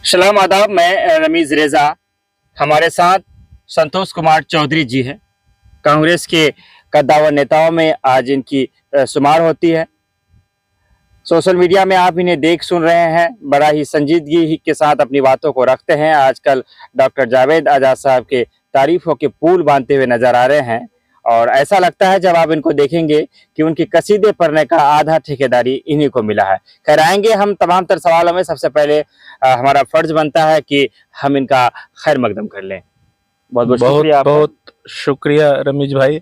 सलाम आदाब। मैं रमीज़ रेज़ा। हमारे साथ संतोष कुमार चौधरी जी हैं। कांग्रेस के कद्दावर नेताओं में आज इनकी शुमार होती है। सोशल मीडिया में आप इन्हें देख सुन रहे हैं, बड़ा ही संजीदगी के साथ अपनी बातों को रखते हैं। आजकल डॉक्टर जावेद आज़ाद साहब के तारीफों के पुल बांधते हुए नजर आ रहे हैं और ऐसा लगता है जब आप इनको देखेंगे कि उनकी कसीदे पढ़ने का आधा ठेकेदारी इन्हीं को मिला है। खैर, आएंगे हम तमाम तर सवालों में। सबसे पहले हमारा फर्ज बनता है कि हम इनका खैर मकदम कर लें। बहुत बहुत शुक्रिया। बहुत शुक्रिया रमीज भाई।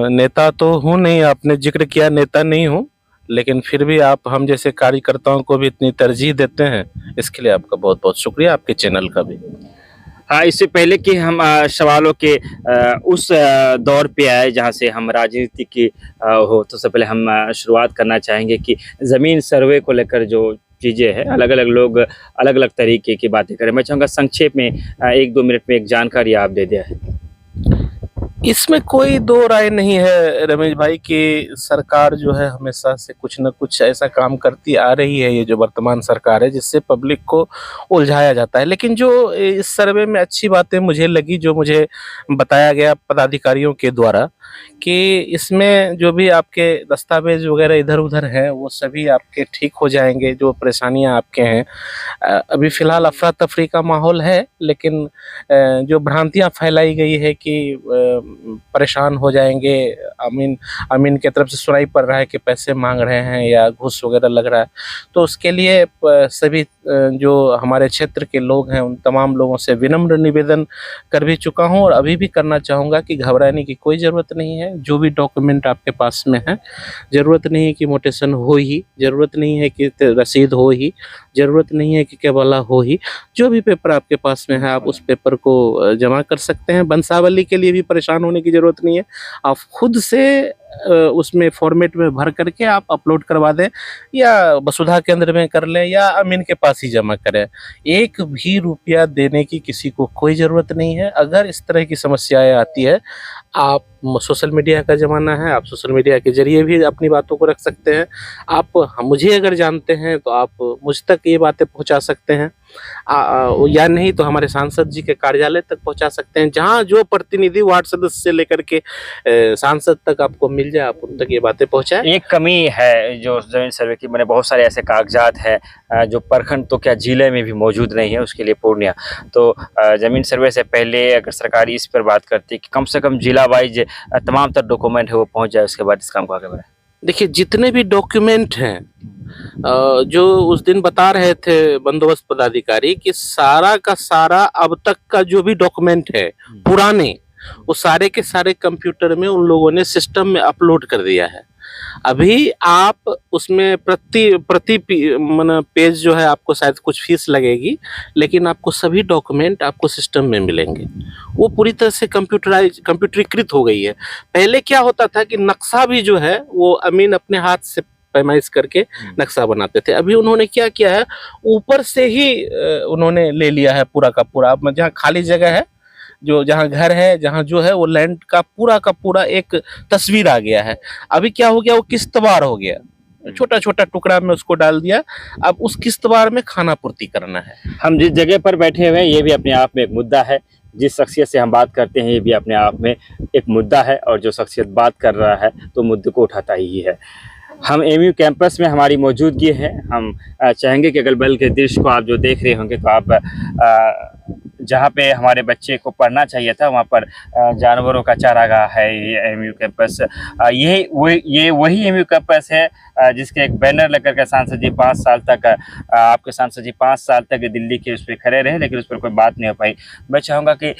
नेता तो हूँ नहीं, आपने जिक्र किया नेता नहीं हूँ, लेकिन फिर भी आप हम जैसे कार्यकर्ताओं को भी इतनी तरजीह देते हैं, इसके लिए आपका बहुत बहुत शुक्रिया, आपके चैनल का भी। हाँ, इससे पहले कि हम सवालों के उस दौर पे आए जहाँ से हम राजनीति की हो, तो सबसे पहले हम शुरुआत करना चाहेंगे कि ज़मीन सर्वे को लेकर जो चीज़ें हैं, अलग अलग लोग अलग अलग तरीके की बातें करें। मैं चाहूँगा संक्षेप में 1-2 मिनट में एक जानकारी आप दे दें। इसमें कोई दो राय नहीं है रमेश भाई कि सरकार जो है हमेशा से कुछ न कुछ ऐसा काम करती आ रही है, ये जो वर्तमान सरकार है, जिससे पब्लिक को उलझाया जाता है। लेकिन जो इस सर्वे में अच्छी बातें मुझे लगी, जो मुझे बताया गया पदाधिकारियों के द्वारा, कि इसमें जो भी आपके दस्तावेज वगैरह इधर उधर हैं वो सभी आपके ठीक हो जाएंगे। जो परेशानियां आपके हैं, अभी फ़िलहाल अफरा तफरी का माहौल है, लेकिन जो भ्रांतियां फैलाई गई है कि परेशान हो जाएंगे, अमीन की तरफ से सुनाई पड़ रहा है कि पैसे मांग रहे हैं या घूस वगैरह लग रहा है, तो उसके लिए सभी जो हमारे क्षेत्र के लोग हैं उन तमाम लोगों से विनम्र निवेदन कर भी चुका हूं और अभी भी करना चाहूँगा कि घबराने की कोई ज़रूरत नहीं है। जो भी डॉक्यूमेंट आपके पास में है, ज़रूरत नहीं है कि मोटेशन हो ही, ज़रूरत नहीं है कि रसीद हो ही, ज़रूरत नहीं है कि केवला हो ही। जो भी पेपर आपके पास में है आप उस पेपर को जमा कर सकते हैं। वंशावली के लिए भी परेशान होने की ज़रूरत नहीं है, आप खुद से उसमें फॉर्मेट में भर करके आप अपलोड करवा दें, या वसुधा केंद्र में कर लें, या अमीन के पास ही जमा करें। एक भी रुपया देने की किसी को कोई ज़रूरत नहीं है। अगर इस तरह की समस्याएं आती है, आप सोशल मीडिया का ज़माना है, आप सोशल मीडिया के ज़रिए भी अपनी बातों को रख सकते हैं। आप मुझे अगर जानते हैं तो आप मुझ तक ये बातें पहुंचा सकते हैं, या नहीं तो हमारे सांसद जी के कार्यालय तक पहुंचा सकते हैं। जहां जो प्रतिनिधि वार्ड सदस्य से लेकर के सांसद तक आपको मिल जाए, आप उन तक ये बातें पहुंचाएं। एक कमी है जो जमीन सर्वे की, मैंने बहुत सारे ऐसे कागजात हैं जो प्रखंड तो क्या जिले में भी मौजूद नहीं है, उसके लिए पूर्णिया। तो ज़मीन सर्वे से पहले अगर सरकार इस पर बात करती कि कम से कम जिला वाइज तमाम तर डॉक्यूमेंट है वो पहुंच जाए, उसके बाद इस काम को आगे बढ़े। देखिए, जितने भी डॉक्यूमेंट हैं, जो उस दिन बता रहे थे बंदोबस्त पदाधिकारी कि सारा का सारा अब तक का जो भी डॉक्यूमेंट है पुराने, वो सारे के सारे कंप्यूटर में उन लोगों ने सिस्टम में अपलोड कर दिया है। अभी आप उसमें प्रति पेज जो है आपको शायद कुछ फीस लगेगी, लेकिन आपको सभी डॉक्यूमेंट आपको सिस्टम में मिलेंगे। वो पूरी तरह से कंप्यूटरीकृत हो गई है। पहले क्या होता था कि नक्शा भी जो है वो अमीन अपने हाथ से पैमाइश करके नक्शा बनाते थे। अभी उन्होंने क्या किया है, ऊपर से ही उन्होंने ले लिया है पूरा का पूरा। अब जहाँ खाली जगह है, जो जहाँ घर है, जहाँ जो है वो लैंड का पूरा एक तस्वीर आ गया है। अभी क्या हो गया, वो किस्तवार हो गया, छोटा छोटा टुकड़ा में उसको डाल दिया। अब उस किस्तवार में खाना पूर्ति करना है। हम जिस जगह पर बैठे हुए हैं ये भी अपने आप में एक मुद्दा है। जिस शख्सियत से हम बात करते हैं ये भी अपने आप में एक मुद्दा है, और जो शख्सियत बात कर रहा है तो मुद्दे को उठाता ही है। हम एमयू कैंपस में हमारी मौजूदगी है। हम चाहेंगे कि अगल बगल के दृश्य को आप जो देख रहे होंगे, तो आप जहाँ पे हमारे बच्चे को पढ़ना चाहिए था वहाँ पर जानवरों का चारागाह है ये एमयू कैंपस। ये वही एमयू कैंपस है जिसके एक बैनर लेकर के सांसद जी 5 साल तक आपके सांसद जी 5 साल तक दिल्ली के उस पर खड़े रहे, लेकिन उस पर कोई बात नहीं हो पाई। मैं चाहूँगा कि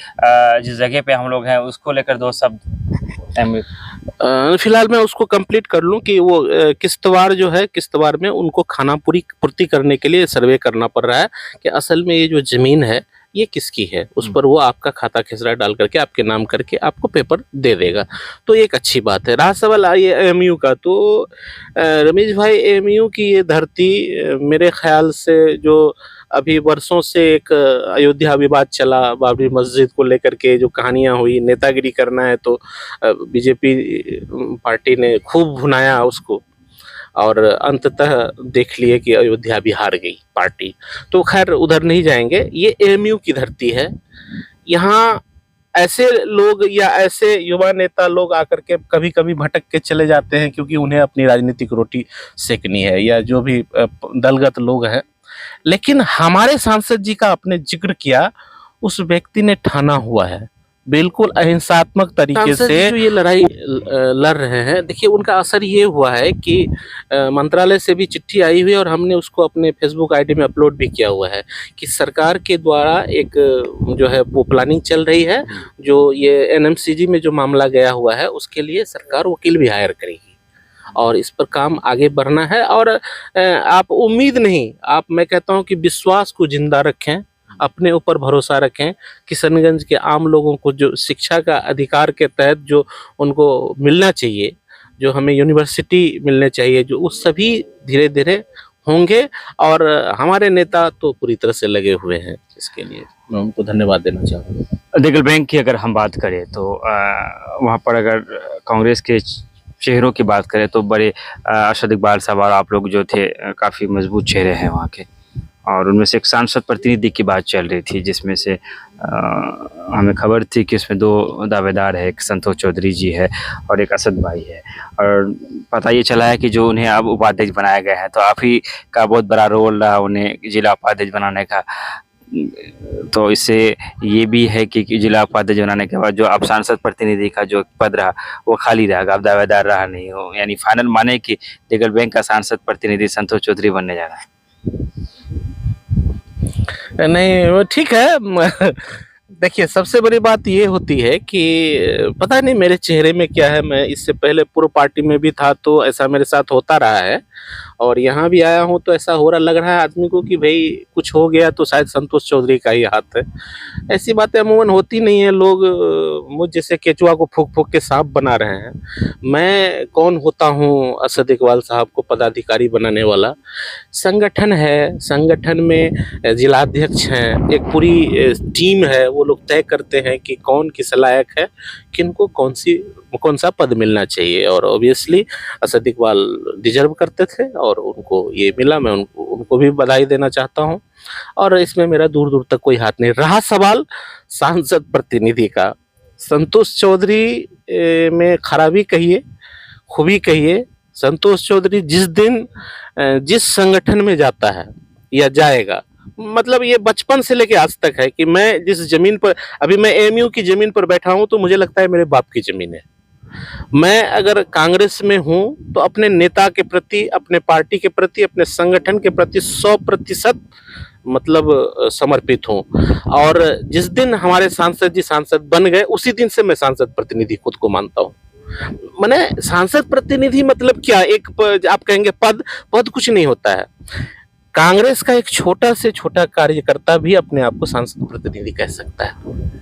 जिस जगह पे हम लोग हैं उसको लेकर 2 शब्द एमयू। फिलहाल मैं उसको कंप्लीट कर लूं कि वो किस्तवार जो है, किस्तवार में उनको खाना पूर्ति करने के लिए सर्वे करना पड़ रहा है कि असल में ये जो ज़मीन है ये किसकी है। उस पर वो आपका खाता खेसरा डाल करके आपके नाम करके आपको पेपर दे देगा, तो एक अच्छी बात है। रहा सवाल ये एमयू का, तो रमेश भाई, एमयू की ये धरती मेरे ख्याल से जो अभी वर्षों से एक अयोध्या विवाद चला, बाबरी मस्जिद को लेकर के जो कहानियां हुई, नेतागिरी करना है तो बीजेपी पार्टी ने खूब भुनाया उसको। और अंततः देख लिए कि अयोध्या भी हार गई पार्टी। तो खैर उधर नहीं जाएंगे, ये एएमयू की धरती है। यहाँ ऐसे लोग या ऐसे युवा नेता लोग आकर के कभी कभी भटक के चले जाते हैं क्योंकि उन्हें अपनी राजनीतिक रोटी सेकनी है, या जो भी दलगत लोग हैं। लेकिन हमारे सांसद जी का आपने जिक्र किया, उस व्यक्ति ने ठाना हुआ है बिल्कुल अहिंसात्मक तरीके से जो ये लड़ाई लड़ रहे हैं। देखिए उनका असर ये हुआ है कि मंत्रालय से भी चिट्ठी आई हुई है और हमने उसको अपने फेसबुक आईडी में अपलोड भी किया हुआ है कि सरकार के द्वारा एक जो है वो प्लानिंग चल रही है, जो ये एनएमसीजी में जो मामला गया हुआ है उसके लिए सरकार वकील भी हायर करेगी और इस पर काम आगे बढ़ना है। और आप उम्मीद नहीं, आप मैं कहता हूँ कि विश्वास को जिंदा रखें, अपने ऊपर भरोसा रखें। किशनगंज के आम लोगों को जो शिक्षा का अधिकार के तहत जो उनको मिलना चाहिए, जो हमें यूनिवर्सिटी मिलने चाहिए, जो वो सभी धीरे धीरे होंगे। और हमारे नेता तो पूरी तरह से लगे हुए हैं इसके लिए, मैं उनको धन्यवाद देना चाहूँगा। लीगल बैंक की अगर हम बात करें तो वहाँ पर अगर कांग्रेस के चेहरों की बात करें तो बड़े अरशद इकबाल साहब और आप लोग जो थे काफ़ी मजबूत चेहरे हैं वहाँ के, और उनमें से एक सांसद प्रतिनिधि की बात चल रही थी जिसमें से हमें खबर थी कि उसमें 2 दावेदार है, एक संतोष चौधरी जी है और एक असद भाई है। और पता ये चला है कि जो उन्हें अब उपाध्यक्ष बनाया गया है तो आप ही का बहुत बड़ा रोल रहा उन्हें जिला उपाध्यक्ष बनाने का। तो इससे ये भी है कि जिला उपाध्यक्ष बनाने के बाद जो अब सांसद प्रतिनिधि का जो पद रहा वो खाली रहेगा, अब दावेदार रहा नहीं हो, यानी फाइनल माने कि लीगल बैंक का सांसद प्रतिनिधि संतोष चौधरी बनने जा रहा है। नहीं ठीक है। देखिए सबसे बड़ी बात ये होती है कि पता नहीं मेरे चेहरे में क्या है, मैं इससे पहले पूर्व पार्टी में भी था तो ऐसा मेरे साथ होता रहा है, और यहाँ भी आया हूँ तो ऐसा हो रहा लग रहा है आदमी को कि भाई कुछ हो गया तो शायद संतोष चौधरी का ही हाथ है। ऐसी बातें अमूमन होती नहीं है, लोग मुझ जैसे केचुआ को फूक फूक के सांप बना रहे हैं। मैं कौन होता हूँ असद इकबाल साहब को पदाधिकारी बनाने वाला? संगठन है, संगठन में जिलाध्यक्ष हैं, एक पूरी टीम है, वो लोग तय करते हैं कि कौन किस लायक है, किनको कौन सा पद मिलना चाहिए। और ऑब्वियसली असद इकबाल डिजर्व करते थे और उनको ये मिला, मैं उनको भी बधाई देना चाहता हूँ। और इसमें मेरा दूर दूर तक कोई हाथ नहीं। रहा सवाल सांसद प्रतिनिधि का, संतोष चौधरी में खराबी कहिए खूबी कहिए, संतोष चौधरी जिस दिन जिस संगठन में जाता है या जाएगा, मतलब ये बचपन से लेके आज तक है कि मैं जिस जमीन पर, अभी मैं एएमयू की जमीन पर बैठा हूँ तो मुझे लगता है मेरे बाप की जमीन है। मैं अगर कांग्रेस में हूं तो अपने नेता के प्रति, अपने पार्टी के प्रति, अपने संगठन के प्रति 100% मतलब समर्पित हूं। और जिस दिन हमारे सांसद जी सांसद बन गए उसी दिन से मैं सांसद प्रतिनिधि खुद को मानता हूं। माने सांसद प्रतिनिधि मतलब क्या, एक आप कहेंगे पद कुछ नहीं होता है। कांग्रेस का एक छोटा से छोटा कार्यकर्ता भी अपने आप को सांसद प्रतिनिधि कह सकता है,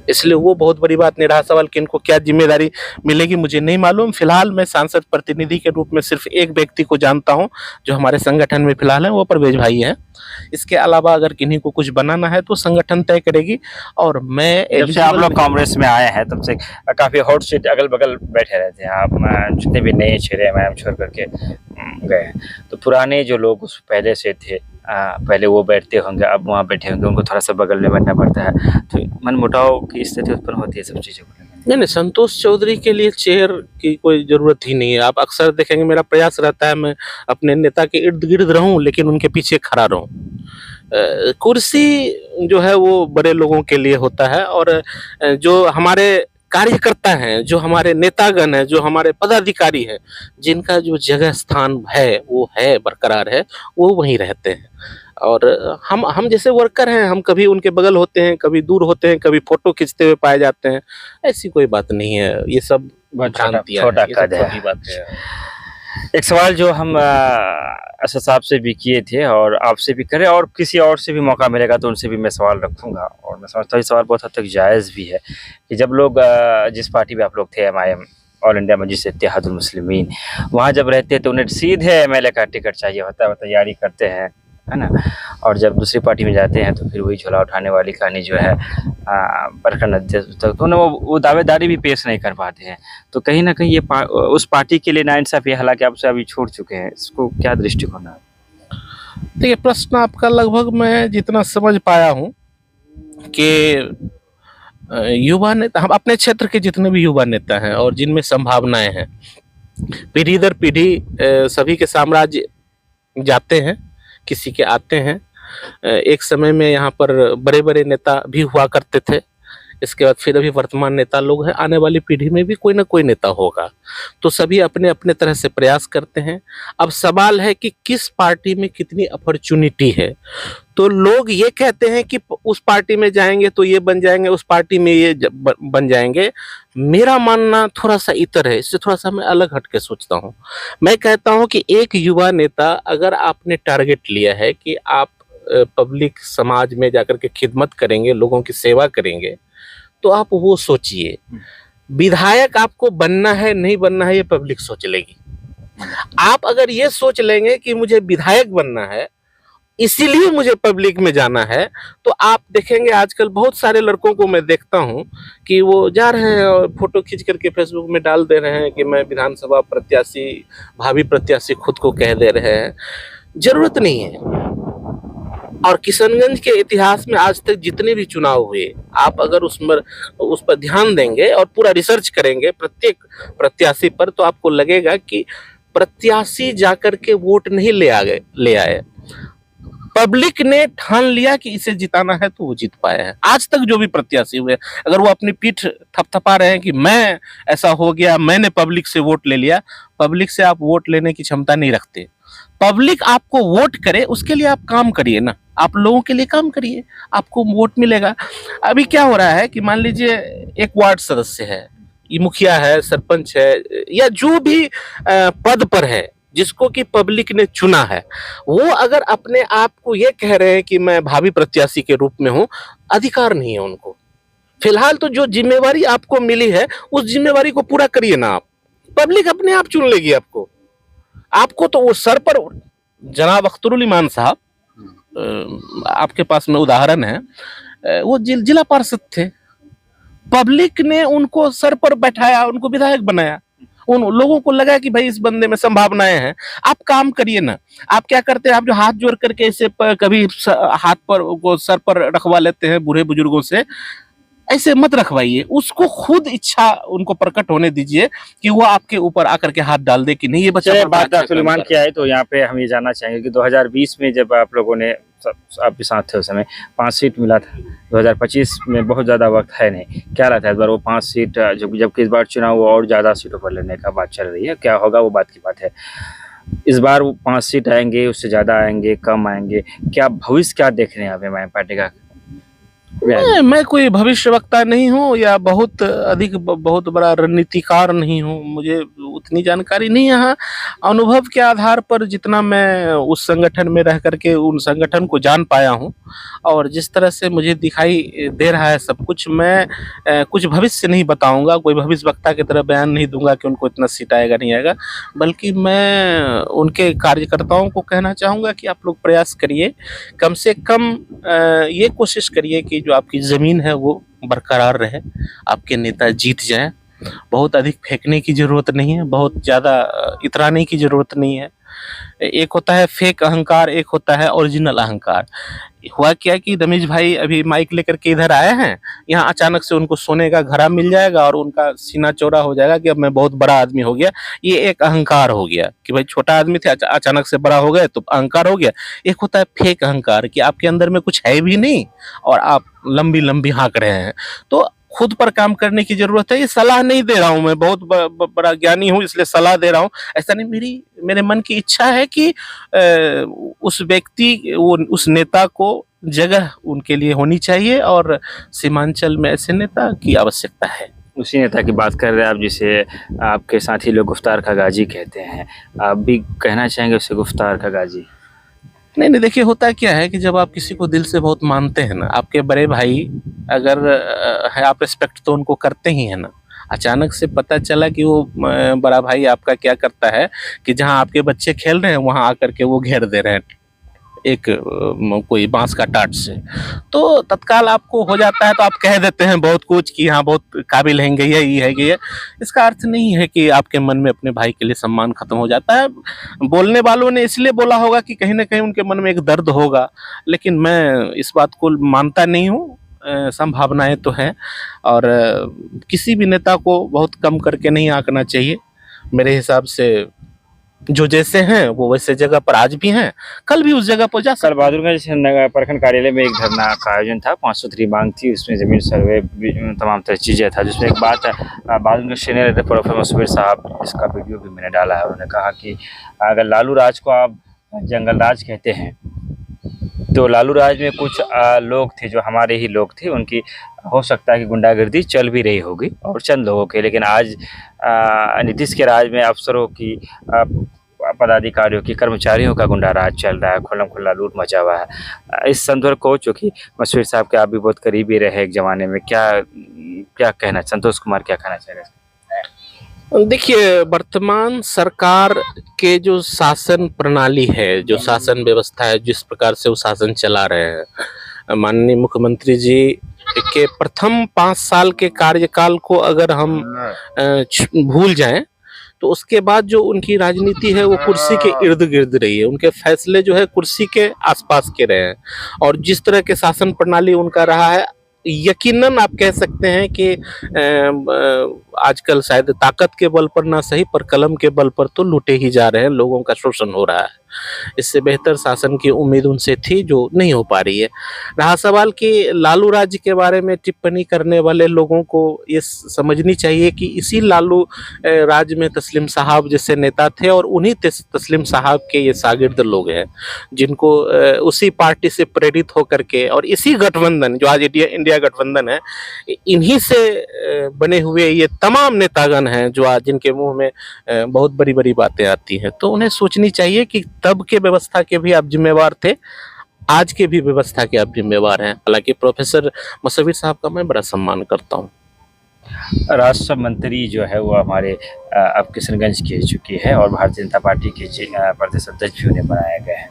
इसलिए वो बहुत बड़ी बात नहीं। रहा सवाल कि इनको क्या जिम्मेदारी मिलेगी मुझे नहीं मालूम। फिलहाल मैं सांसद प्रतिनिधि के रूप में सिर्फ एक व्यक्ति को जानता हूं जो हमारे संगठन में फिलहाल है, वो परवेज भाई हैं। इसके अलावा अगर किन्हीं को कुछ बनाना है तो संगठन तय करेगी। और मैं जब से आप लोग कांग्रेस में आए हैं तब से काफी हॉट सीट अगल बगल बैठे रहते हैं आप, जितने भी नए चेहरे मैम छोड़ करके गए हैं, तो पुराने जो लोग उस पहले से थे पहले वो बैठते होंगे, अब वहाँ बैठे होंगे, उनको थोड़ा सा बगल में बैठना पड़ता है, तो मन मुटाव की स्थिति उत्पन्न होती है सब चीज़ों को। नहीं, संतोष चौधरी के लिए चेयर की कोई ज़रूरत ही नहीं है। आप अक्सर देखेंगे मेरा प्रयास रहता है मैं अपने नेता के इर्द गिर्द रहूं लेकिन उनके पीछे खड़ा रहूं। कुर्सी जो है वो बड़े लोगों के लिए होता है, और जो हमारे कार्यकर्ता हैं, जो हमारे नेतागण हैं, जो हमारे पदाधिकारी हैं, जिनका जो जगह स्थान है वो है बरकरार है, वो वहीं रहते हैं। और हम जैसे वर्कर हैं, हम कभी उनके बगल होते हैं, कभी दूर होते हैं, कभी फोटो खींचते हुए पाए जाते हैं। ऐसी कोई बात नहीं है, ये सब छोटा कद है। एक सवाल जो हम असद साहब से भी किए थे और आपसे भी करें, और किसी और से भी मौका मिलेगा तो उनसे भी मैं सवाल रखूंगा, और मैं समझता हूँ ये सवाल बहुत हद तक जायज़ भी है कि जब लोग जिस पार्टी में आप लोग थे, MIM ऑल इंडिया मजलिस इत्तेहादुल मुस्लिमीन, वहाँ जब रहते तो उन्हें सीधे MLA का टिकट चाहिए होता है, वो तैयारी करते हैं है ना। और जब दूसरी पार्टी में जाते हैं तो फिर वही झोला उठाने वाली कहानी जो है प्रखंड अध्यक्ष तक तो ना वो दावेदारी भी पेश नहीं कर पाते हैं। तो कहीं ना कहीं ये उस पार्टी के लिए नाइंसाफ़ी है, हालांकि आपसे अभी छोड़ चुके हैं, इसको क्या दृष्टिकोण है? देखिए, प्रश्न आपका लगभग मैं जितना समझ पाया हूँ कि युवा नेता, हम अपने क्षेत्र के जितने भी युवा नेता हैं और जिनमें संभावनाएं हैं, पीढ़ी दर पीढ़ी सभी के साम्राज्य जाते हैं, किसी के आते हैं। एक समय में यहाँ पर बड़े बड़े नेता भी हुआ करते थे, इसके बाद फिर अभी वर्तमान नेता लोग हैं, आने वाली पीढ़ी में भी कोई ना कोई नेता होगा। तो सभी अपने अपने तरह से प्रयास करते हैं। अब सवाल है कि किस पार्टी में कितनी अपॉर्चुनिटी है। तो लोग ये कहते हैं कि उस पार्टी में जाएंगे तो ये बन जाएंगे, उस पार्टी में ये बन जाएंगे। मेरा मानना थोड़ा सा इतर है, इससे थोड़ा सा मैं अलग हट के सोचता हूँ। मैं कहता हूँ कि एक युवा नेता, अगर आपने टारगेट लिया है कि आप पब्लिक समाज में जाकर के खिदमत करेंगे, लोगों की सेवा करेंगे, तो आप वो सोचिए। विधायक आपको बनना है नहीं बनना है ये पब्लिक सोच लेगी। आप अगर ये सोच लेंगे कि मुझे विधायक बनना है इसीलिए मुझे पब्लिक में जाना है, तो आप देखेंगे आजकल बहुत सारे लड़कों को मैं देखता हूं कि वो जा रहे हैं और फोटो खींच करके फेसबुक में डाल दे रहे हैं कि मैं विधानसभा प्रत्याशी, भावी प्रत्याशी खुद को कह दे रहे हैं। जरूरत नहीं है। और किशनगंज के इतिहास में आज तक जितने भी चुनाव हुए, आप अगर उस पर ध्यान देंगे और पूरा रिसर्च करेंगे प्रत्येक प्रत्याशी पर, तो आपको लगेगा कि प्रत्याशी जाकर के वोट नहीं ले आए। पब्लिक ने ठान लिया कि इसे जिताना है तो वो जीत पाए हैं। आज तक जो भी प्रत्याशी हुए, अगर वो अपनी पीठ थपथपा रहे हैं कि मैं ऐसा हो गया, मैंने पब्लिक से वोट ले लिया, पब्लिक से आप वोट लेने की क्षमता नहीं रखते। पब्लिक आपको वोट करे उसके लिए आप काम करिए ना, आप लोगों के लिए काम करिए, आपको वोट मिलेगा। अभी क्या हो रहा है कि मान लीजिए एक वार्ड सदस्य है, ये मुखिया है, सरपंच है, या जो भी पद पर है जिसको कि पब्लिक ने चुना है, वो अगर अपने आप को ये कह रहे हैं कि मैं भावी प्रत्याशी के रूप में हूं, अधिकार नहीं है उनको। फिलहाल तो जो जिम्मेवारी आपको मिली है उस जिम्मेवारी को पूरा करिए ना आप, पब्लिक अपने आप चुन लेगी आपको तो वो सर पर। जनाब अख्तरुल ईमान साहब, आपके पास में उदाहरण है, वो जिला पार्षद थे, पब्लिक ने उनको सर पर बैठाया, उनको विधायक बनाया। उन लोगों को लगा कि भाई इस बंदे में संभावनाएं हैं, आप काम करिए ना। आप क्या करते हैं, आप जो हाथ जोड़ करके ऐसे कभी हाथ पर वो सर पर रखवा लेते हैं बूढ़े बुजुर्गों से, ऐसे मत रखवाइए। उसको खुद इच्छा उनको प्रकट होने दीजिए कि वो आपके ऊपर आकर के हाथ डाल दे कि नहीं ये बच्चा बात सुलेमान की आए तो यहाँ पे हम ये जानना चाहेंगे कि 2020 में जब आप लोगों ने, आप भी साथ थे उस समय, 5 सीट मिला था। 2025 में बहुत ज़्यादा वक्त है नहीं, क्या रहता है इस बार वो 5 सीट, जबकि इस बार चुनाव वो और ज़्यादा सीटों पर लेने का बात चल रही है, क्या होगा वो बात की बात है। इस बार वो 5 सीट आएंगे, उससे ज़्यादा आएंगे, कम आएंगे, क्या भविष्य क्या देख रहे हैं आप एमआईएम पार्टी का? मैं कोई भविष्यवक्ता नहीं हूँ या बहुत बड़ा रणनीतिकार नहीं हूँ, मुझे उतनी जानकारी नहीं है। हाँ, अनुभव के आधार पर जितना मैं उस संगठन में रह करके उन संगठन को जान पाया हूँ और जिस तरह से मुझे दिखाई दे रहा है सब कुछ, मैं कुछ भविष्य नहीं बताऊंगा, कोई भविष्यवक्ता की तरह बयान नहीं दूंगा कि उनको इतना सीट आएगा नहीं आएगा, बल्कि मैं उनके कार्यकर्ताओं को कहना चाहूँगा कि आप लोग प्रयास करिए, कम से कम ये कोशिश करिए कि जो आपकी ज़मीन है वो बरकरार रहे, आपके नेता जीत जाएं। बहुत अधिक फेंकने की ज़रूरत नहीं है, बहुत ज़्यादा इतराने की ज़रूरत नहीं है। एक होता है फेक अहंकार, एक होता है ओरिजिनल अहंकार। हुआ क्या कि रमेश भाई अभी माइक लेकर के इधर आए हैं, यहाँ अचानक से उनको सोने का घड़ा मिल जाएगा और उनका सीना चौड़ा हो जाएगा कि अब मैं बहुत बड़ा आदमी हो गया। ये एक अहंकार हो गया कि भाई छोटा आदमी थे, अचानक से बड़ा हो गए तो अहंकार हो गया। एक होता है फेक अहंकार कि आपके अंदर में कुछ है भी नहीं और आप लंबी लंबी हाँक रहे हैं। तो खुद पर काम करने की जरूरत है। ये सलाह नहीं दे रहा हूँ, मैं बहुत बड़ा ज्ञानी हूँ इसलिए सलाह दे रहा हूँ, ऐसा नहीं। मेरे मन की इच्छा है कि उस व्यक्ति, उस नेता को जगह उनके लिए होनी चाहिए और सीमांचल में ऐसे नेता की आवश्यकता है। उसी नेता की बात कर रहे हैं आप जिसे आपके साथी लोग गुफ्तार का गाजी कहते हैं, आप भी कहना चाहेंगे उसे गुफ्तार का गाजी? नहीं, देखिए होता क्या है कि जब आप किसी को दिल से बहुत मानते हैं ना, आपके बड़े भाई अगर है, आप रिस्पेक्ट तो उनको करते ही हैं ना। अचानक से पता चला कि वो बड़ा भाई आपका क्या करता है कि जहां आपके बच्चे खेल रहे हैं वहां आकर के वो घेर दे रहे हैं एक कोई बांस का टाट से, तो तत्काल आपको हो जाता है, तो आप कह देते हैं बहुत कुछ कि हाँ बहुत काबिल है ये है कि ये। इसका अर्थ नहीं है कि आपके मन में अपने भाई के लिए सम्मान खत्म हो जाता है। बोलने वालों ने इसलिए बोला होगा कि कहीं ना कहीं उनके मन में एक दर्द होगा, लेकिन मैं इस बात को मानता नहीं हूँ। संभावनाएं तो हैं, और किसी भी नेता को बहुत कम करके नहीं आंकना चाहिए। मेरे हिसाब से जो जैसे हैं वो वैसे जगह पर आज भी हैं, कल भी उस जगह पर जा कल सकते बहादुरगंज नगर प्रखंड कार्यालय में एक धरना का आयोजन था। 503 मांग थी, उसमें जमीन सर्वे तमाम तरह चीज़ें था, जिसमें एक बात बहादुरगंज सीनियर एडिटर प्रोफेसर मसूबेर साहब, इसका वीडियो भी मैंने डाला है। उन्होंने कहा कि अगर लालू राज को आप जंगल राज कहते हैं, तो लालू राज में कुछ लोग थे जो हमारे ही लोग थे, उनकी हो सकता है कि गुंडागर्दी चल भी रही होगी और चंद लोगों के, लेकिन आज नीतीश के राज में अफसरों की, पदाधिकारियों की, कर्मचारियों का गुंडा राज चल रहा है, खुल्लम खुल्ला लूट मचा हुआ है। इस संदर्भ को, चूँकि मसूबेर साहब के आप भी बहुत करीबी रहे एक ज़माने में, क्या कहना, संतोष कुमार क्या कहना चाह रहे हैं? देखिए, वर्तमान सरकार के जो शासन प्रणाली है, जो शासन व्यवस्था है, जिस प्रकार से वो शासन चला रहे हैं, माननीय मुख्यमंत्री जी के प्रथम 5 साल के कार्यकाल को अगर हम भूल जाएं, तो उसके बाद जो उनकी राजनीति है वो कुर्सी के इर्द गिर्द रही है। उनके फैसले जो है कुर्सी के आसपास के रहे हैं, और जिस तरह के शासन प्रणाली उनका रहा है, यकीनन आप कह सकते हैं कि आजकल शायद ताकत के बल पर ना सही, पर कलम के बल पर तो लूटे ही जा रहे हैं, लोगों का शोषण हो रहा है। इससे बेहतर शासन की उम्मीद उनसे थी, जो नहीं हो पा रही है। रहा सवाल कि लालू राज्य के बारे में टिप्पणी करने वाले लोगों को ये समझनी चाहिए कि इसी लालू राज में तस्लीम साहब जैसे नेता थे, और उन्हीं तस्लीम साहब के ये शागिर्द लोग हैं, जिनको उसी पार्टी से प्रेरित होकर के, और इसी गठबंधन जो आज इंडिया गठबंधन है, इन्हीं से बने हुए ये तमाम नेतागण हैं जो आज जिनके मुंह में बहुत बड़ी बड़ी बातें आती हैं। तो उन्हें सोचनी चाहिए कि तब के व्यवस्था के भी आप जिम्मेवार थे, आज के भी व्यवस्था के आप जिम्मेवार हैं। हालांकि प्रोफेसर मसूबेर साहब का मैं बड़ा सम्मान करता हूँ। राष्ट्र मंत्री जो है वो हमारे अब किशनगंज की चुकी है, और भारतीय जनता पार्टी के प्रदेश अध्यक्ष भी उन्हें बनाया गया है,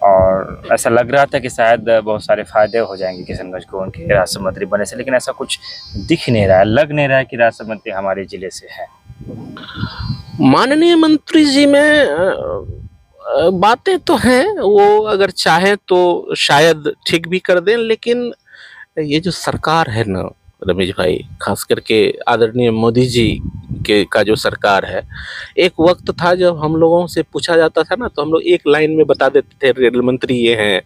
और ऐसा लग रहा था कि शायद बहुत सारे फायदे हो जाएंगे किशनगंज को उनके राष्ट्र मंत्री बनने से, लेकिन ऐसा कुछ दिख नहीं रहा है, लग नहीं रहा है कि राष्ट्र मंत्री हमारे जिले से है। माननीय मंत्री जी में बातें तो हैं, वो अगर चाहे तो शायद ठीक भी कर दें, लेकिन ये जो सरकार है ना रमेश भाई, खास करके आदरणीय मोदी जी का जो सरकार है, एक वक्त था जब हम लोगों से पूछा जाता था ना, तो हम लोग एक लाइन में बता देते थे, रेल मंत्री ये हैं,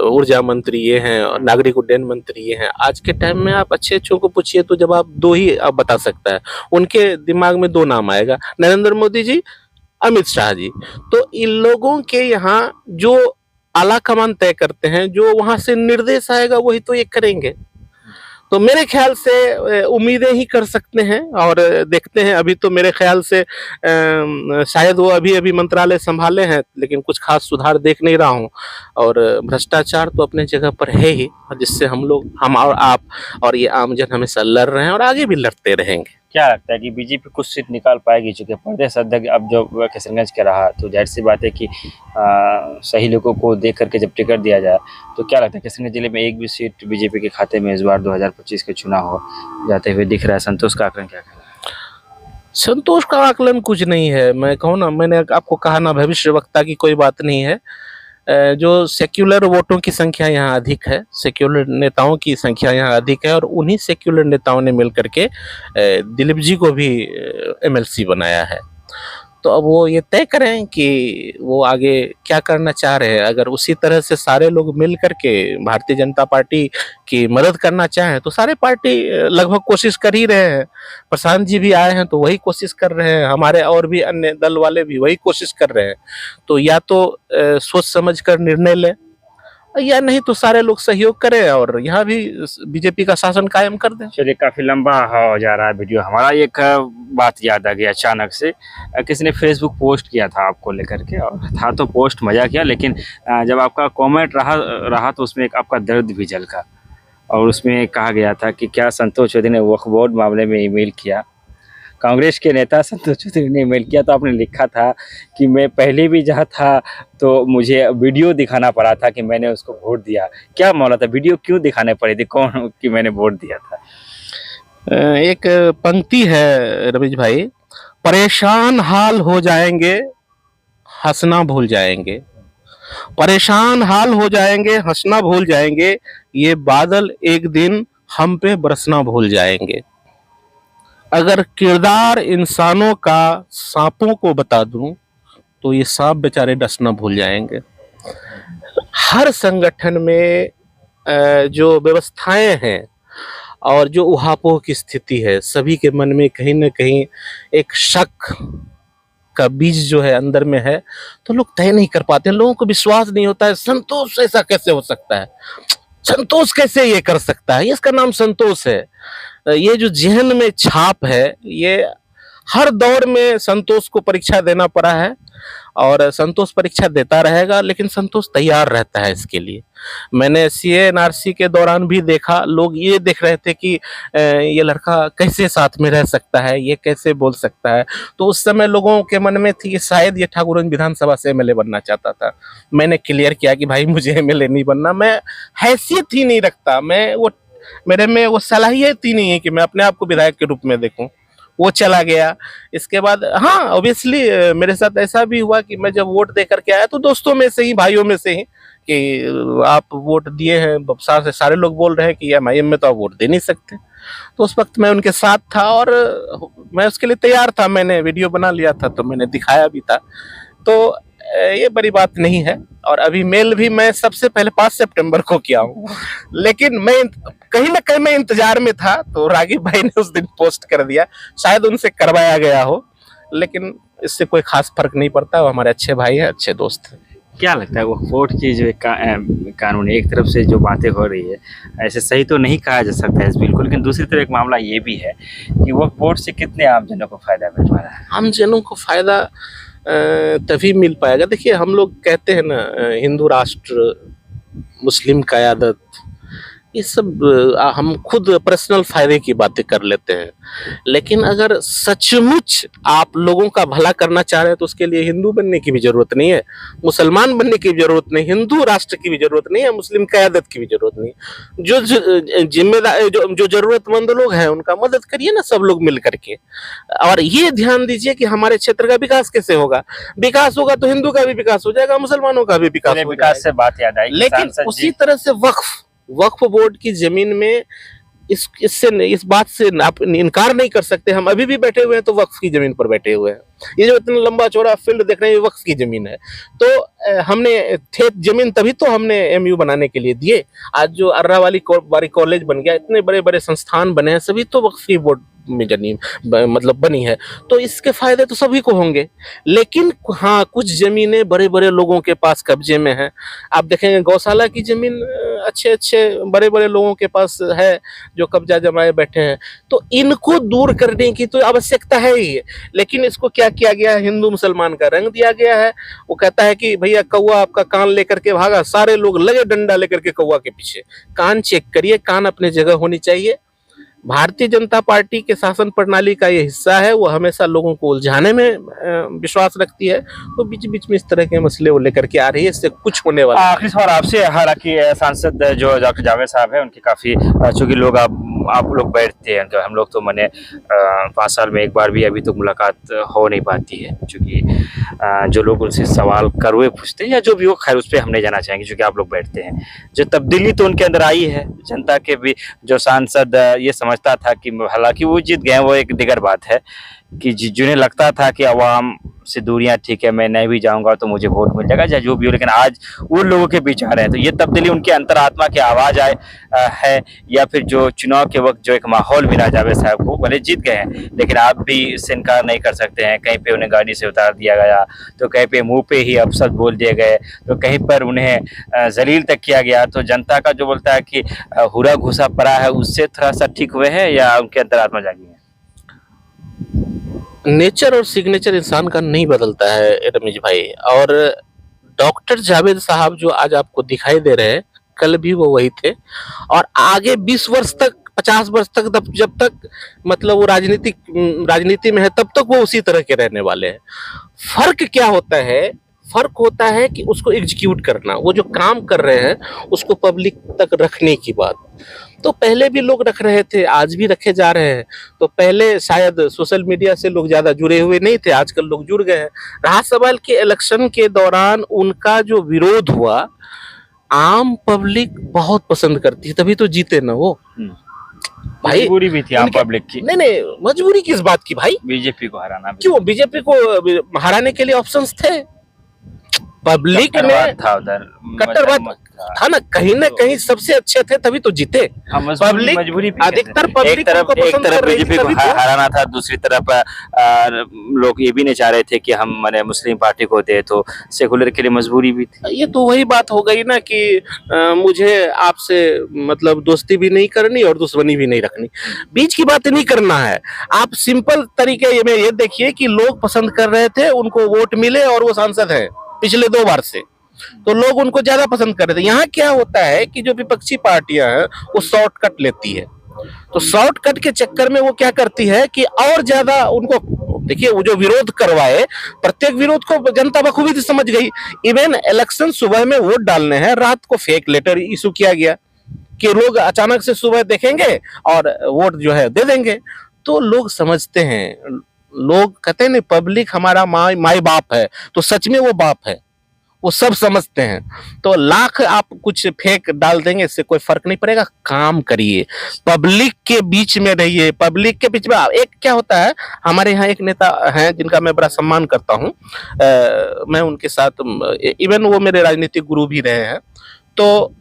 ऊर्जा मंत्री ये हैं, और नागरिक उड्डयन मंत्री ये हैं। आज के टाइम में आप अच्छे अच्छों को पूछिए तो जवाब 2 ही आप बता सकता है, उनके दिमाग में 2 नाम आएगा, नरेंद्र मोदी जी, अमित शाह जी। तो इन लोगों के यहाँ जो आला कमान तय करते हैं, जो वहां से निर्देश आएगा वही तो ये करेंगे। तो मेरे ख्याल से उम्मीदें ही कर सकते हैं, और देखते हैं। अभी तो मेरे ख्याल से शायद वो अभी मंत्रालय संभाले हैं, लेकिन कुछ खास सुधार देख नहीं रहा हूँ, और भ्रष्टाचार तो अपने जगह पर है ही, जिससे हम और आप और ये आमजन हमेशा लड़ रहे हैं और आगे भी लड़ते रहेंगे। क्या लगता है कि बीजेपी कुछ सीट निकाल पाएगी? चूँकि प्रदेश अध्यक्ष अब जो किशनगंज का रहा, तो जाहिर सी बात है कि सही लोगों को देख करके जब टिकट दिया जाए, तो क्या लगता है किशनगंज जिले में एक भी सीट बीजेपी के खाते में इस बार 2025 के चुनाव हो जाते हुए दिख रहा है? संतोष का आकलन क्या कहना है? संतोष का आकलन कुछ नहीं है। मैं कहूँ ना, मैंने आपको कहा ना, भविष्यवक्ता की कोई बात नहीं है। जो सेक्युलर वोटों की संख्या यहाँ अधिक है, सेक्युलर नेताओं की संख्या यहाँ अधिक है, और उन्हीं सेक्युलर नेताओं ने मिलकर के दिलीप जी को भी एमएलसी बनाया है। तो अब वो ये तय करें कि वो आगे क्या करना चाह रहे हैं। अगर उसी तरह से सारे लोग मिल करके भारतीय जनता पार्टी की मदद करना चाहें, तो सारे पार्टी लगभग कोशिश कर ही रहे हैं। प्रशांत जी भी आए हैं तो वही कोशिश कर रहे हैं, हमारे और भी अन्य दल वाले भी वही कोशिश कर रहे हैं। तो या तो सोच समझ कर निर्णय लें, या नहीं तो सारे लोग सहयोग करें और यहाँ भी बीजेपी का शासन कायम कर दें। चलिए, काफ़ी लंबा हो जा रहा है वीडियो हमारा। एक बात याद आ गई अचानक से, किसी ने फेसबुक पोस्ट किया था आपको लेकर के, और था तो पोस्ट मजा किया, लेकिन जब आपका कमेंट रहा तो उसमें एक आपका दर्द भी झलका, और उसमें कहा गया था कि क्या संतोष चौधरी ने वक्फ बोर्ड मामले में ईमेल किया, कांग्रेस के नेता संतोष चौधरी ने ईमेल किया तो आपने लिखा था कि मैं पहले भी जहाँ था तो मुझे वीडियो दिखाना पड़ा था कि मैंने उसको वोट दिया। क्या मामला था, वीडियो क्यों दिखाने पड़ी थी, कौन कि मैंने वोट दिया था? एक पंक्ति है रमेश भाई, परेशान हाल हो जाएंगे, हंसना भूल जाएंगे। परेशान हाल हो जाएंगे, हंसना भूल जाएंगे, ये बादल एक दिन हम पे बरसना भूल जाएंगे। अगर किरदार इंसानों का सांपों को बता दूं तो ये सांप बेचारे डसना भूल जाएंगे। हर संगठन में जो व्यवस्थाएं हैं और जो उहापोह की स्थिति है, सभी के मन में कहीं ना कहीं एक शक का बीज जो है अंदर में है, तो लोग तय नहीं कर पाते, लोगों को विश्वास नहीं होता है। संतोष ऐसा कैसे हो सकता है, संतोष कैसे ये कर सकता है, इसका नाम संतोष है। ये जो जहन में छाप है, ये हर दौर में संतोष को परीक्षा देना पड़ा है और संतोष परीक्षा देता रहेगा, लेकिन संतोष तैयार रहता है इसके लिए। मैंने CA/NRC के दौरान भी देखा, लोग ये देख रहे थे कि ये लड़का कैसे साथ में रह सकता है, ये कैसे बोल सकता है। तो उस समय लोगों के मन में थी कि शायद ये ठाकुरगंज विधानसभा से MLA बनना चाहता था। मैंने क्लियर किया कि भाई मुझे MLA नहीं बनना, मैं हैसियत ही नहीं रखता, मेरे में वो सलाहियत ही नहीं है कि मैं अपने आप को विधायक के रूप में देखूं। वो चला गया। इसके बाद हाँ ऑब्वियसली मेरे साथ ऐसा भी हुआ कि मैं जब वोट दे करके आया तो दोस्तों में से ही, भाइयों में से ही, कि आप वोट दिए हैं, सारे लोग बोल रहे हैं कि MIM में तो आप वोट दे नहीं सकते। तो उस वक्त मैं उनके साथ था और मैं उसके लिए तैयार था, मैंने वीडियो बना लिया था तो मैंने दिखाया भी था। तो ये बड़ी बात नहीं है। और अभी मेल भी मैं सबसे पहले 5 सितंबर को किया हूँ, लेकिन मैं कहीं ना कहीं मैं इंतजार में था, तो रागिब भाई ने उस दिन पोस्ट कर दिया, शायद उनसे करवाया गया हो, लेकिन इससे कोई खास फर्क नहीं पड़ता। वो हमारे अच्छे भाई है, अच्छे दोस्त है। क्या लगता है वो वोट की जो कानून, एक तरफ से जो बातें हो रही है, ऐसे सही तो नहीं कहा जा सकता है बिल्कुल, लेकिन दूसरी तरफ एक मामला ये भी है कि वो वोट से कितने आम जनों को फायदा मिल पा रहा है? आम जनों को फायदा तभी मिल पाएगा, देखिए हम लोग कहते हैं ना हिंदू राष्ट्र, मुस्लिम क़यादत, ये सब हम खुद पर्सनल फायदे की बातें कर लेते हैं, लेकिन अगर सचमुच आप लोगों का भला करना चाह रहे हैं तो उसके लिए हिंदू बनने की भी जरूरत नहीं है, मुसलमान बनने की भी जरूरत नहीं, हिंदू राष्ट्र की भी जरूरत नहीं है, मुस्लिम क़यादत की भी जरूरत नहीं। जो जिम्मेदार जो जरूरतमंद लोग हैं उनका मदद करिए ना, सब लोग मिल करके। और ये ध्यान दीजिए कि हमारे क्षेत्र का विकास कैसे होगा, विकास होगा तो हिंदू का भी विकास हो जाएगा, मुसलमानों का भी विकास हो जाएगा। विकास से बात याद आई, लेकिन उसी तरह से वक्फ बोर्ड की जमीन में इस बात से आप इनकार नहीं कर सकते, हम अभी भी बैठे हुए हैं तो वक्फ की जमीन पर बैठे हुए हैं। ये जो इतना लंबा चौड़ा फील्ड देख रहे हैं, ये वक्फ की जमीन है। तो हमने थे जमीन तभी तो हमने MU बनाने के लिए दिए। आज जो अर्रा वाली कॉलेज बन गया, इतने बड़े बड़े संस्थान बने हैं, सभी तो वक्फ की बोर्ड में जमीन मतलब बनी है, तो इसके फायदे तो सभी को होंगे। लेकिन हाँ, कुछ जमीनें बड़े बड़े लोगों के पास कब्जे में है। आप देखेंगे गौशाला की जमीन अच्छे बड़े बड़े लोगों के पास है, जो कब्जा जमाए बैठे हैं। तो इनको दूर करने की तो आवश्यकता है ही, लेकिन इसको क्या किया गया है, हिंदू मुसलमान का रंग दिया गया है। वो कहता है कि भैया कौवा आपका कान लेकर के भागा, सारे लोग लगे डंडा लेकर के कौवा के पीछे। कान चेक करिए, कान अपने जगह होनी चाहिए। भारतीय जनता पार्टी के शासन प्रणाली का ये हिस्सा है, वो हमेशा लोगों को उलझाने में विश्वास रखती है, तो बीच बीच में इस तरह के मसले वो लेकर के आ रही है, इससे कुछ होने वाला। आखिरी सवाल आपसे, हालांकि सांसद जो डॉक्टर जावेद साहब है, उनकी काफी चूंकि लोग आप लोग बैठते हैं, तो हम लोग तो मैंने 5 साल में एक बार भी अभी तक मुलाकात हो नहीं पाती है, चूंकि जो लोग उनसे सवाल करवे पूछते हैं या जो भी हो, खैर उस पर हम नहीं जाना चाहेंगे, चूंकि आप लोग बैठते हैं। जो तब्दीली तो उनके अंदर आई है, जनता के भी जो सांसद ये समझता था कि हालांकि वो जीत गए, वो एक दिगर बात है कि जिन्हें लगता था कि अवाम से दूरियां ठीक है, मैं नहीं भी जाऊंगा तो मुझे वोट मिल जाएगा, चाहे जो भी हो, लेकिन आज वो लोगों के बीच आ रहे हैं। तो ये तब्दीली उनके अंतरात्मा की आवाज है, या फिर जो चुनाव के वक्त जो एक माहौल मिला जावेद साहब को, भले जीत गए हैं लेकिन आप भी इससे इनकार नहीं कर सकते हैं। कहीं पे उन्हें गाड़ी से उतार दिया गया, तो कहीं पे मुंह पे ही अपशब्द बोल दिए गए, तो कहीं पर उन्हें जलील तक किया गया। तो जनता का जो बोलता है कि हुरा घुसा पड़ा है, उससे थोड़ा सा ठीक हुए हैं या उनके अंतरात्मा जागी है? नेचर और सिग्नेचर इंसान का नहीं बदलता है रमेश भाई। और डॉक्टर जावेद साहब जो आज आपको दिखाई दे रहे हैं, कल भी वो वही थे और आगे 20 वर्ष तक 50 वर्ष तक जब तक मतलब वो राजनीति में है तब तक वो उसी तरह के रहने वाले हैं। फर्क क्या होता है? फर्क होता है कि उसको एग्जीक्यूट करना, वो जो काम कर रहे हैं उसको पब्लिक तक रखने की बात। तो पहले भी लोग रख रहे थे, आज भी रखे जा रहे हैं। तो पहले शायद सोशल मीडिया से लोग ज्यादा जुड़े हुए नहीं थे, आजकल लोग जुड़ गए हैं। रहा सवाल के इलेक्शन के दौरान उनका जो विरोध हुआ, आम पब्लिक बहुत पसंद करती है, तभी तो जीते ना वो भाई। मजबूरी भी थी आम पब्लिक की। नहीं, मजबूरी किस बात की भाई? बीजेपी को हराना भी। क्यों? बीजेपी को हराने के लिए ऑप्शंस थे, पब्लिक ने था उधर, कट्टरवाद था ना कहीं सबसे अच्छे थे, तभी तो जीते। पब्लिक मजबूरी भी अधिकतर पब्लिक एक तरफ बीजेपी को हराना था, दूसरी तरफ लोग ये भी नहीं चाह रहे थे कि हम माने मुस्लिम पार्टी को दे, तो सेकुलर के लिए मजबूरी भी थी। ये तो वही बात हो गई ना कि मुझे आपसे मतलब दोस्ती भी नहीं करनी और दुश्मनी भी नहीं रखनी, बीच की बात नहीं करना है। आप सिंपल तरीके में ये देखिए कि लोग पसंद कर रहे थे, उनको वोट मिले और वो सांसद है पिछले 2 बार से, तो लोग उनको ज्यादा पसंद कर रहे थे। यहाँ क्या होता है कि जो विपक्षी पार्टियां हैं वो शॉर्टकट लेती है, तो शॉर्टकट के चक्कर में वो क्या करती है कि और ज्यादा उनको, देखिए वो जो विरोध करवाए, प्रत्येक विरोध को जनता बखूबी से समझ गई। इवन इलेक्शन सुबह में वोट डालने हैं, रात को फेक लेटर इशू किया गया कि लोग अचानक से सुबह देखेंगे और वोट जो है दे देंगे। तो लोग समझते हैं, लोग कहते हैं नहीं पब्लिक हमारा माई बाप है, तो सच में वो बाप है, वो सब समझते हैं। तो लाख आप कुछ फेक डाल देंगे, इससे कोई फर्क नहीं पड़ेगा। काम करिए, पब्लिक के बीच में रहिए। पब्लिक के बीच में एक क्या होता है, हमारे यहाँ एक नेता हैं जिनका मैं बड़ा सम्मान करता हूँ, मैं उनके साथ इवन वो मेरे राजनीतिक गुरु भी रहे हैं। तो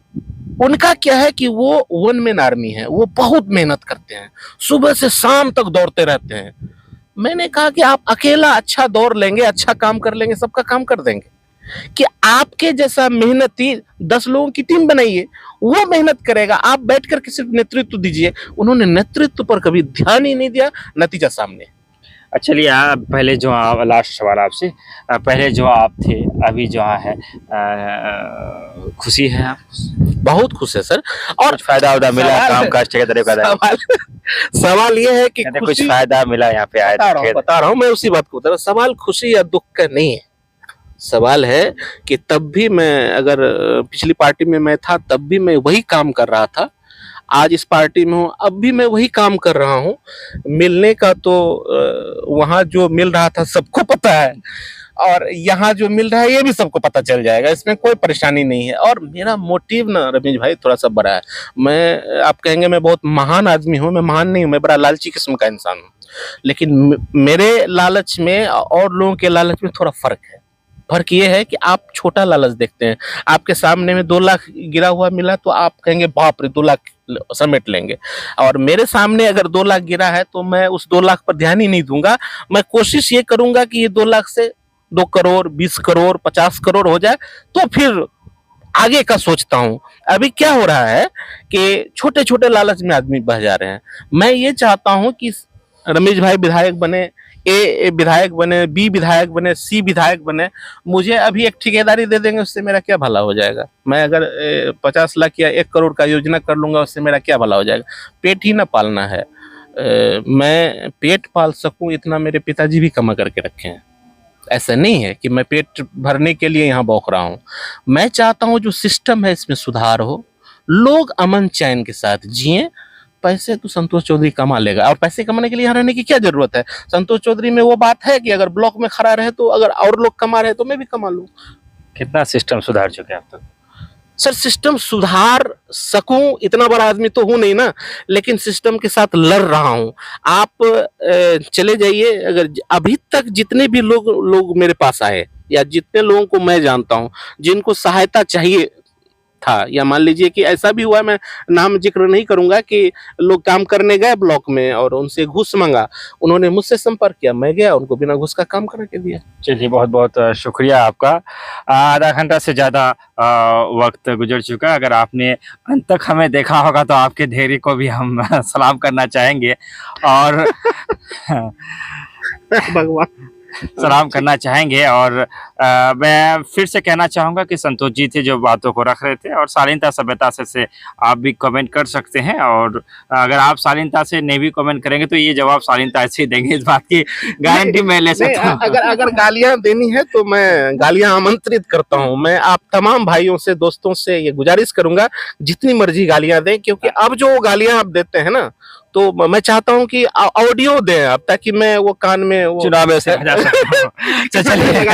उनका क्या है कि वो 1 मैन आर्मी है, वो बहुत मेहनत करते हैं, सुबह से शाम तक दौड़ते रहते हैं। मैंने कहा कि आप अकेला अच्छा दौड़ लेंगे, अच्छा काम कर लेंगे, सबका काम कर देंगे, कि आपके जैसा मेहनती 10 लोगों की टीम बनाइए, वो मेहनत करेगा, आप बैठकर के सिर्फ नेतृत्व दीजिए। उन्होंने नेतृत्व पर कभी ध्यान ही नहीं दिया, नतीजा सामने। चलिए आप पहले जो आप, लास्ट सवाल आपसे, पहले जो आप थे अभी जो है खुशी है आप? बहुत खुश है सर। और कुछ फायदा मिला काम काज सवाल ये है कि कुछ फायदा मिला यहाँ पे आए? बता रहा हूँ मैं उसी बात को। सवाल खुशी या दुख का नहीं है, सवाल है कि तब भी मैं, अगर पिछली पार्टी में मैं था तब भी मैं वही काम कर रहा था, आज इस पार्टी में हूँ अब भी मैं वही काम कर रहा हूँ। मिलने का तो वहाँ जो मिल रहा था सबको पता है, और यहाँ जो मिल रहा है ये भी सबको पता चल जाएगा, इसमें कोई परेशानी नहीं है। और मेरा मोटिव ना रमेश भाई थोड़ा सा बड़ा है। मैं, आप कहेंगे मैं बहुत महान आदमी हूँ, मैं महान नहीं हूँ, मैं बड़ा लालची किस्म का इंसान हूँ, लेकिन मेरे लालच में और लोगों के लालच में थोड़ा फर्क है। फर्क ये है कि आप छोटा लालच देखते हैं, आपके सामने में 2 लाख गिरा हुआ मिला तो आप कहेंगे बाप रे 2 लाख समेट लेंगे, और मेरे सामने अगर 2 लाख गिरा है तो मैं उस 2 लाख पर ध्यान ही नहीं दूंगा। मैं कोशिश ये करूंगा कि ये 2 लाख से 2 करोड़ 20 करोड़ 50 करोड़ हो जाए, तो फिर आगे का सोचता हूँ। अभी क्या हो रहा है कि छोटे छोटे लालच में आदमी बह जा रहे हैं। मैं ये चाहता हूँ कि रमेश भाई विधायक बने, ए विधायक बने, बी विधायक बने, सी विधायक बने, मुझे अभी एक ठेकेदारी दे देंगे, उससे मेरा क्या भला हो जाएगा? मैं अगर 50 लाख या 1 करोड़ का योजना कर लूंगा, उससे मेरा क्या भला हो जाएगा? पेट ही ना पालना है। मैं पेट पाल सकूं इतना मेरे पिताजी भी कमा करके रखे हैं। ऐसा नहीं है कि मैं पेट भरने के लिए यहाँ बौख रहा हूँ। मैं चाहता हूँ जो सिस्टम है इसमें सुधार हो, लोग अमन चैन के साथ जिए। पैसे तो संतोष चौधरी कमा लेगा, और पैसे कमाने के लिए यहाँ रहने की क्या जरूरत है? संतोष चौधरी में वो बात है कि अगर ब्लॉक में खड़ा रहे तो अगर और लोग कमा रहे तो मैं भी कमा लूँ। कितना सिस्टम सुधार चुके हैं आप तक? सर सिस्टम सुधार सकूं इतना बड़ा आदमी तो हूं नहीं ना, लेकिन सिस्टम के साथ लड़ रहा हूं। आप चले जाइए, अगर अभी तक जितने भी लोग मेरे पास आए, या जितने लोगों को मैं जानता हूं जिनको सहायता चाहिए था, या मान लीजिए कि ऐसा भी हुआ, मैं नाम जिक्र नहीं करूंगा, कि लोग काम करने गए ब्लॉक में और उनसे घूस मांगा, उन्होंने मुझसे संपर्क किया, मैं गया उनको बिना घूस का काम करके दिया। चलिए बहुत बहुत शुक्रिया आपका। आधा घंटा से ज़्यादा वक्त गुजर चुका। अगर आपने अंत तक हमें देखा होगा तो आपके धैर्य को भी हम सलाम करना चाहेंगे। और भगवान सलाम करना चाहेंगे। और मैं फिर से कहना चाहूँगा कि संतोष जी थे जो बातों को रख रहे थे, और शालीनता सभ्यता से आप भी कमेंट कर सकते हैं। और अगर आप शालीनता से नहीं भी कमेंट करेंगे तो ये जवाब शालीनता से ही देंगे, इस बात की गारंटी मैं ले नहीं, सकता हूँ। अगर गालियां देनी है तो मैं गालियां आमंत्रित करता हूं। मैं आप तमाम भाइयों से, दोस्तों से ये गुजारिश करूंगा, जितनी मर्जी गालियां दें, क्योंकि अब जो गालियां आप देते हैं ना, तो मैं चाहता हूं कि ऑडियो दें आप, ताकि मैं वो कान में वो चुनाव में से जा सकता हूँ। तो चलिए